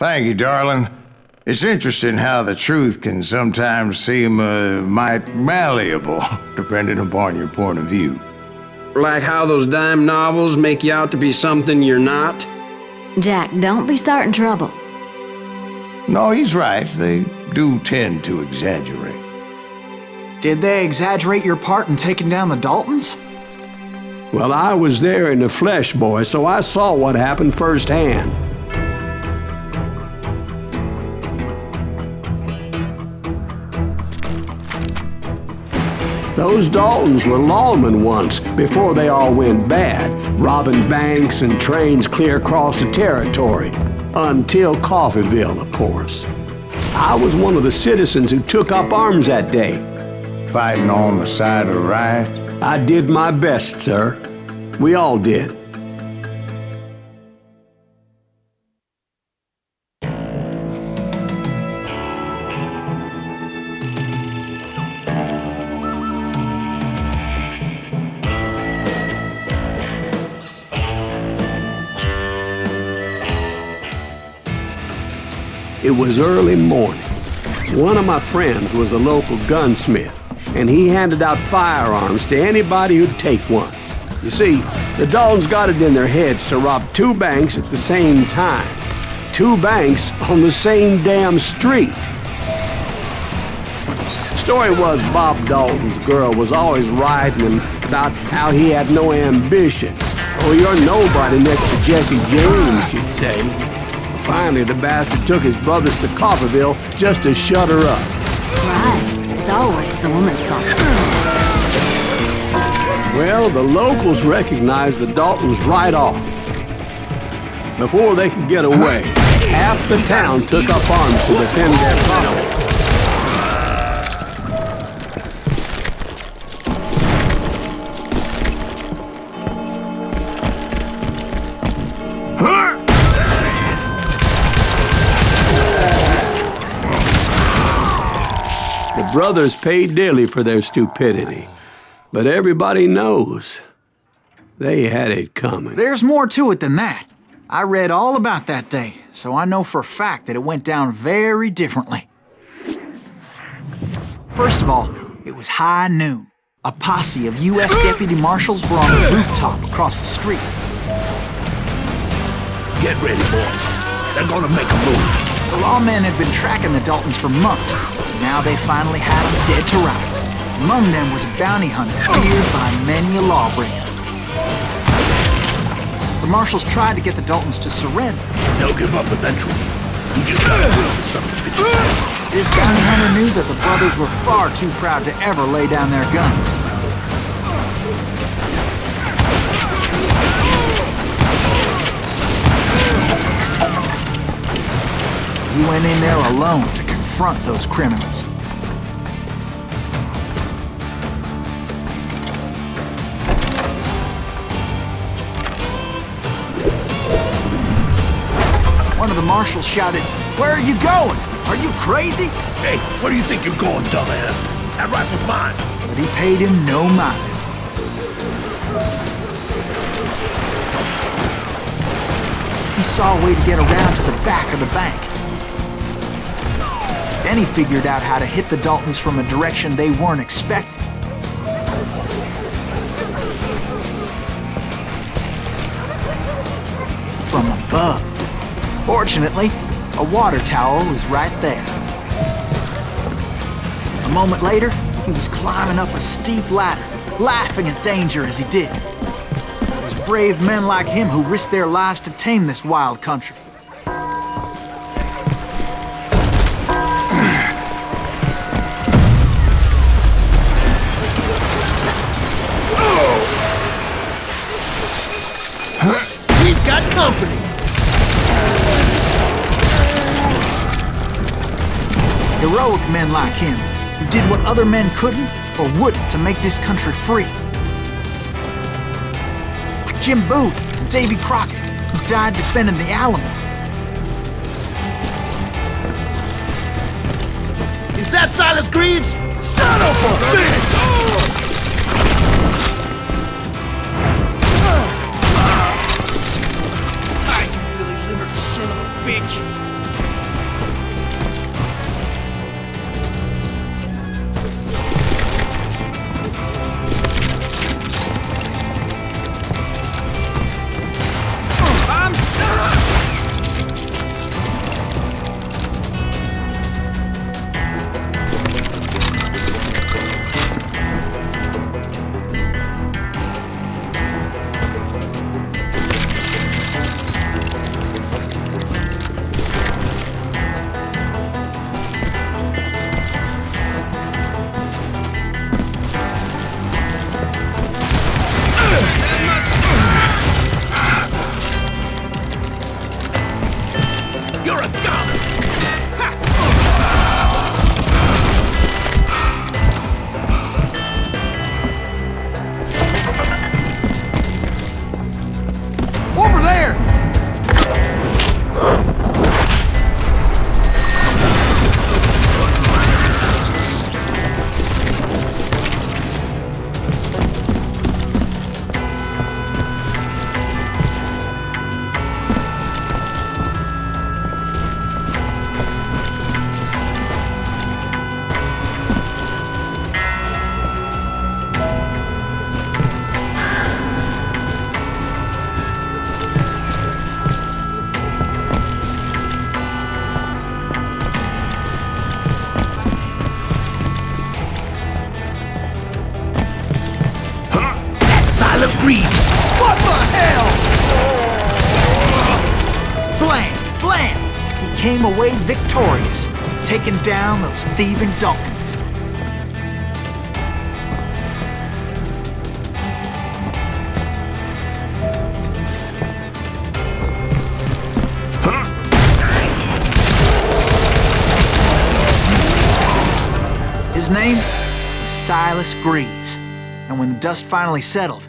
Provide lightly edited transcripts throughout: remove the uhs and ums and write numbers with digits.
Thank you, darling. It's interesting how the truth can sometimes seem might malleable, depending upon your point of view. Like how those dime novels make you out to be something you're not? Jack, don't be starting trouble. No, he's right. They do tend to exaggerate. Did they exaggerate your part in taking down the Daltons? Well, I was there in the flesh, boy, so I saw what happened firsthand. Those Daltons were lawmen once, before they all went bad, robbing banks and trains clear across the territory. Until Coffeeville, of course. I was one of the citizens who took up arms that day. Fighting on the side of the right? I did my best, sir. We all did. It was early morning. One of my friends was a local gunsmith, and he handed out firearms to anybody who'd take one. You see, the Daltons got it in their heads to rob 2 banks at the same time. 2 banks on the same damn street. The story was Bob Dalton's girl was always riding him about how he had no ambition. Oh, you're nobody next to Jesse James, she'd say. Finally, the bastard took his brothers to Coffeeville just to shut her up. Right. It's always the woman's fault. Well, the locals recognized the Daltons right off. Before they could get away, half the town took up arms to defend their property. The brothers paid dearly for their stupidity, but everybody knows they had it coming. There's more to it than that. I read all about that day, so I know for a fact that it went down very differently. First of all, it was high noon. A posse of U.S. deputy marshals were on the rooftop across the street. Get ready, boys. They're gonna make a move. The lawmen had been tracking the Daltons for months. Now they finally had them dead to rights. Among them was a bounty hunter feared by many a lawbreaker. The marshals tried to get the Daltons to surrender. They'll give up eventually. We just gotta deal with some bitches. This bounty hunter knew that the brothers were far too proud to ever lay down their guns. He went in there alone to confront those criminals. One of the marshals shouted, "Where are you going? Are you crazy?" Hey, where do you think you're going, dumbass? That rifle's mine. But he paid him no mind. He saw a way to get around to the back of the bank. Then he figured out how to hit the Daltons from a direction they weren't expecting. From above. Fortunately, a water tower was right there. A moment later, he was climbing up a steep ladder, laughing at danger as he did. It was brave men like him who risked their lives to tame this wild country. We've got company. Heroic men like him, who did what other men couldn't or wouldn't to make this country free. Like Jim Booth and Davy Crockett, who died defending the Alamo. Is that Silas Greaves? Son of a bitch! I really livered son of a bitch. What the hell? Blam! Blam! He came away victorious, taking down those thieving Daltons. His name is Silas Greaves, and when the dust finally settled,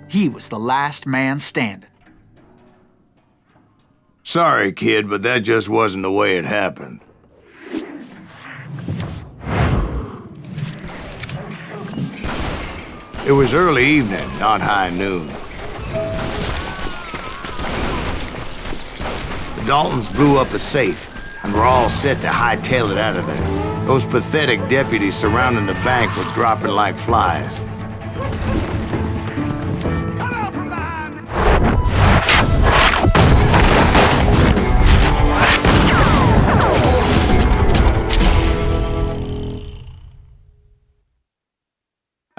he was the last man standing. Sorry, kid, but that just wasn't the way it happened. It was early evening, not high noon. The Daltons blew up a safe, and were all set to hightail it out of there. Those pathetic deputies surrounding the bank were dropping like flies.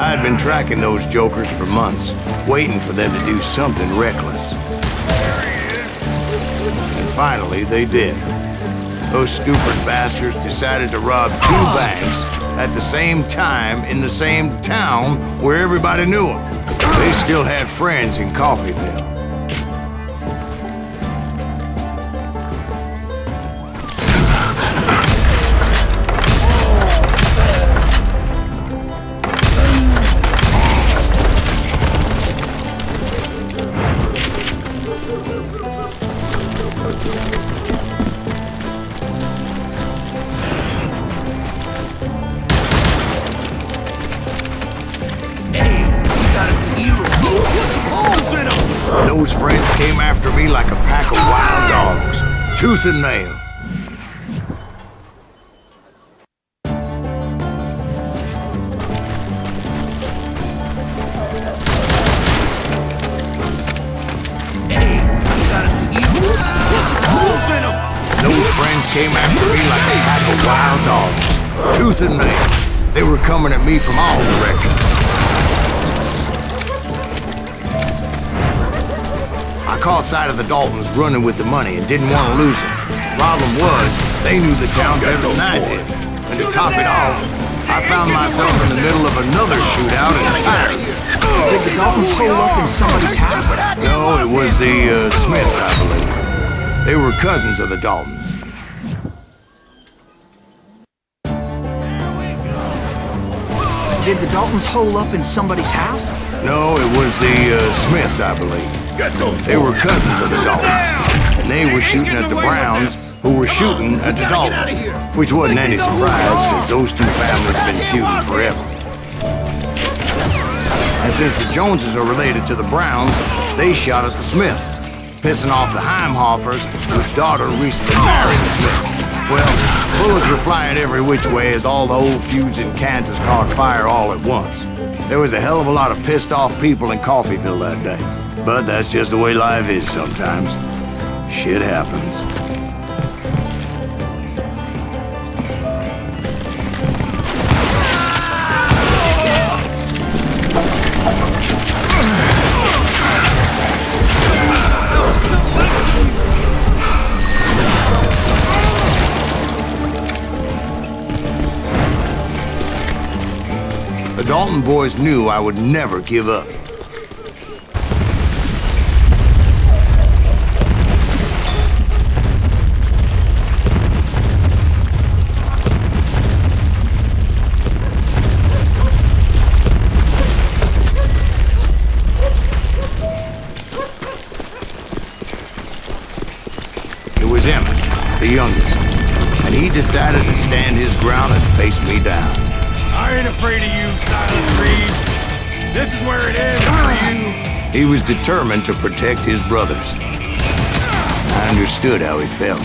I had been tracking those jokers for months, waiting for them to do something reckless. And finally, they did. Those stupid bastards decided to rob 2 banks at the same time in the same town where everybody knew them. They still had friends in Coffeyville. Those friends came after me like a pack of wild dogs, tooth and nail. Those friends came after me like a pack of wild dogs, tooth and nail. They were coming at me from all directions. I caught sight of the Daltons running with the money and didn't want to lose it. Problem was, they knew the town better than I did. And to top it off, I found myself in the middle of another shootout entirely. Did the Daltons hole up in somebody's house? No, it was the Smiths, I believe. They were cousins of the Daltons. Did the Daltons hole up in somebody's house? No, it was the Smiths, I believe. They were cousins of the Daltons. And they were shooting at the Browns, who were shooting at the Daltons. Which wasn't any surprise, because those 2 families have been feuding forever. And since the Joneses are related to the Browns, they shot at the Smiths, pissing off the Heimhoffers, whose daughter recently married the Smith Bullets were flying every which way as all the old feuds in Kansas caught fire all at once. There was a hell of a lot of pissed off people in Coffeyville that day. But that's just the way life is sometimes. Shit happens. The Dalton boys knew I would never give up. It was Emmett, the youngest, and he decided to stand his ground and face me down. I ain't afraid of you, Silas Reeves. This is where it ends for you. He was determined to protect his brothers. I understood how he felt.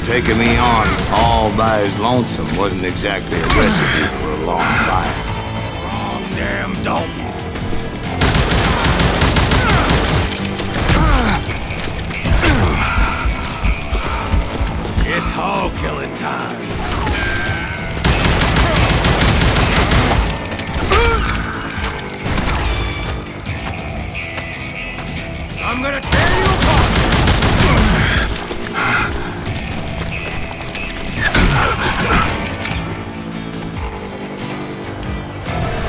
Taking me on all by his lonesome wasn't exactly a recipe for a long life. Wrong damn Dalton. It's hog killing time. I'm gonna tear you apart!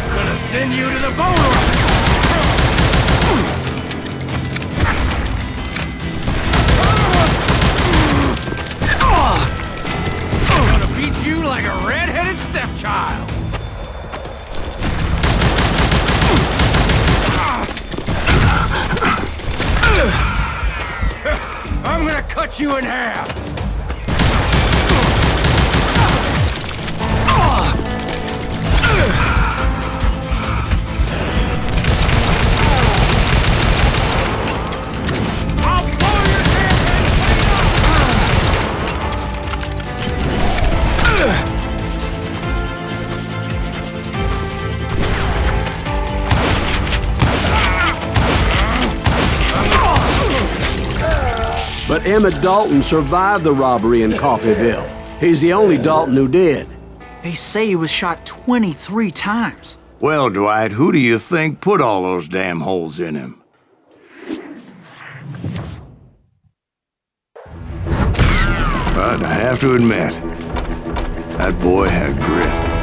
I'm gonna send you to the bone rush! I'm gonna beat you like a red-headed stepchild! I'm gonna cut you in half! I'll blow your damn But Emmett Dalton survived the robbery in Coffeyville. He's the only Dalton who did. They say he was shot 23 times. Well, Dwight, who do you think put all those damn holes in him? But I have to admit, that boy had grit.